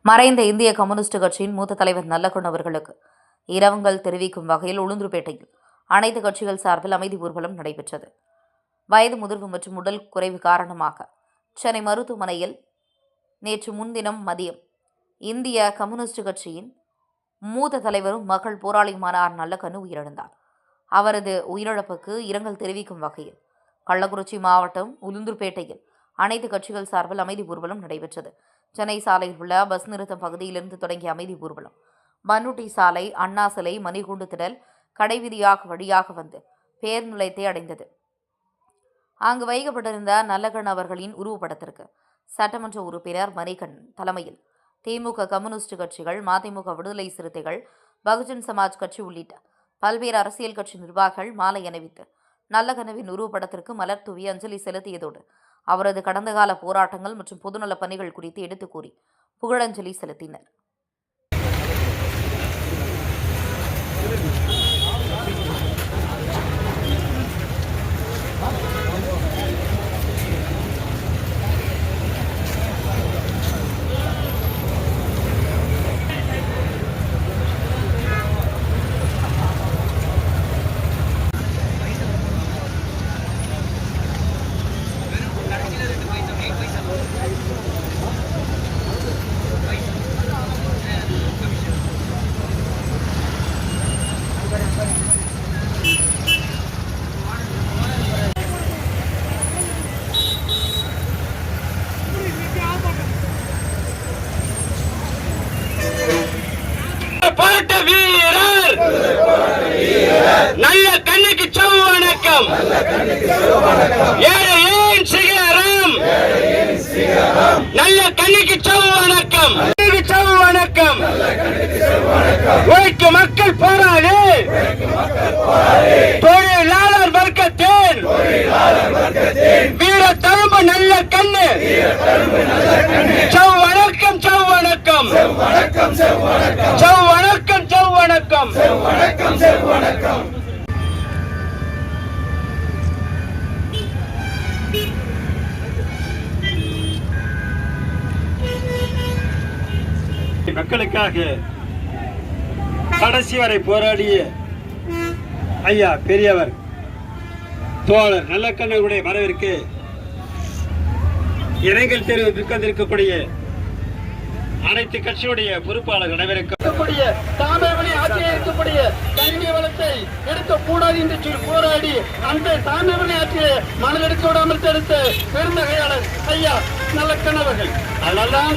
மறைந்த இந்திய கம்யூனிஸ்ட் கட்சியின் மூத்த தலைவர் நல்லக்கண் அவர்களுக்கு இரங்கல் தெரிவிக்கும் வகையில் உளுந்தூர்பேட்டையில் அனைத்து கட்சிகள் சார்பில் அமைதி ஊர்வலம் நடைபெற்றது. வயது முதிர்வு மற்றும் உடல் குறைவு காரணமாக சென்னை மருத்துவமனையில் நேற்று முன்தினம் மதியம் இந்திய கம்யூனிஸ்ட் கட்சியின் மூத்த தலைவரும் மக்கள் போராளியுமான நல்லக்கண்ணு உயிரிழந்தார். அவரது உயிரிழப்புக்கு இரங்கல் தெரிவிக்கும் வகையில் கள்ளக்குறிச்சி மாவட்டம் உளுந்தூர்பேட்டையில் அனைத்து கட்சிகள் சார்பில் அமைதி ஊர்வலம் நடைபெற்றது. சென்னை சாலையில் உள்ள பஸ் நிறுத்தம் பகுதியிலிருந்து தொடங்கிய அமைதி ஊர்வலம் மண்ணுட்டி சாலை, அண்ணா சிலை, மணிகூண்டு திடல், கடைவீதியாக வழியாக வந்து பேர் நிலையத்தை அடைந்தது. அங்கு வைக்கப்பட்டிருந்த நல்லக்கண் அவர்களின் உருவப்படத்திற்கு சட்டமன்ற உறுப்பினர் மணிகண்டன் தலைமையில் திமுக, கம்யூனிஸ்ட் கட்சிகள், மதிமுக, விடுதலை சிறுத்தைகள், பகுஜன் சமாஜ் கட்சி உள்ளிட்ட பல்வேறு அரசியல் கட்சி நிர்வாகிகள் மாலை அணிவித்து நல்லக்கண்ணுவின் உருவப்படத்திற்கு மலர் தூவி அஞ்சலி செலுத்தியதோடு அவரது கடந்த கால போராட்டங்கள் மற்றும் பொதுநல பணிகள் குறித்து எடுத்துக் கூறி புகழஞ்சலி செலுத்தினர். நல்ல கண்ணுக்கு செவ் வணக்கம். ஏழையின் சிகரம். நல்ல கண்ணுக்கு செவ் வணக்கம். செவ் வணக்கம். உழைக்கும் மக்கள் போராளி, தொழிலாளர் வர்க்கத்தின் வீர தழும்பு நல்ல கண்ணு. செவ் வணக்கம், செவ் வணக்கம், செவ் வணக்கம், செவ் வணக்கம், செவ் வணக்கம். மக்களுக்காக கடைசி வரை போராடிய ஐயா பெரியவர் தோழர் நல்லக்கண்ணுடைய மறைவிற்கு இரங்கல் தெரிவிக்கக்கூடிய அனைத்து கட்சியுடைய பொறுப்பாளர்கள் அனைவருக்கும் தாமிரபரணி ஆட்சியை இருக்கக்கூடிய கணினி வளத்தை எடுக்கக்கூடாது என்று சொல்லி போராடி அந்த தாமிரபரணி ஆட்சியை மணல் எடுக்க விடாமல் தடுத்த பெருந்தகையாளர் ஐயா நல்லக்கண் அவர்கள். அதனால்தான்